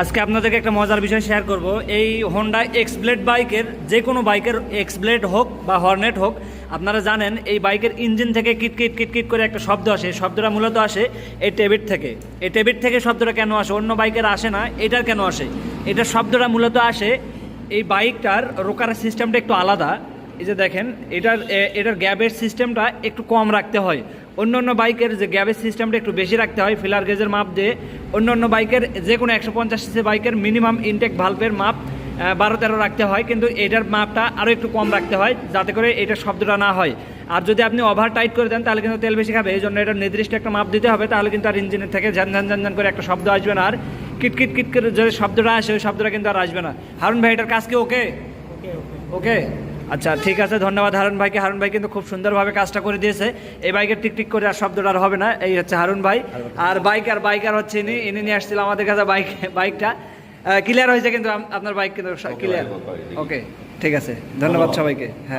আজকে আপনাদেরকে একটা মজার বিষয় শেয়ার করব। এই হোন্ডা এক্সব্লেড বাইকের যে কোনো বাইকের এক্সব্লেড হোক বা হর্নেট হোক, আপনারা জানেন এই বাইকের ইঞ্জিন থেকে কিটকিট কিটকিট করে একটা শব্দ আসে। শব্দটা মূলত আসে এই টেবিট থেকে। এই টেবিট থেকে শব্দটা কেন আসে, অন্য বাইকের আসে না, এটার কেন আসে? এটার শব্দটা মূলত আসে এই বাইকটার রোকার সিস্টেমটা একটু আলাদা। এই যে দেখেন, এটার গ্যাবের সিস্টেমটা একটু কম রাখতে হয়। অন্য অন্য বাইকের যে গ্যাবের সিস্টেমটা একটু বেশি রাখতে হয় ফিলার গেজের মাপ দিয়ে। অন্য অন্য বাইকের যে কোনো 150 সিসি বাইকের মিনিমাম ইনটেক ভালভের মাপ 12-13 রাখতে হয়, কিন্তু এটার মাপটা আরও একটু কম রাখতে হয় যাতে করে এটার শব্দটা না হয়। আর যদি আপনি ওভার টাইট করে দেন তাহলে কিন্তু তেল বেশি খাবে। এই জন্য এটার নির্দিষ্ট একটা মাপ দিতে হবে, তাহলে কিন্তু আর ইঞ্জিনের থেকে ঝান ঝান ঝান ঝান করে একটা শব্দ আসবে না। আর কিটকিট কিট করে যে শব্দটা আসে ওই শব্দটা কিন্তু আর আসবে না। হারুন ভাই, এটার কাজ কি ওকে? ওকে, আচ্ছা ঠিক আছে, ধন্যবাদ হারুন ভাইকে। হারুন ভাই কিন্তু খুব সুন্দরভাবে কাজটা করে দিয়েছে। এই বাইকের টিকটিক করে আর শব্দটা আর হবে না। এই হচ্ছে হারুন ভাই। আর বাইকার হচ্ছে ইনি নিয়ে আসছিল আমাদের কাছে বাইকটা ক্লিয়ার হয়েছে, কিন্তু আপনার বাইক কিন্তু ক্লিয়ার। ওকে, ঠিক আছে, ধন্যবাদ সবাইকে। হ্যাঁ।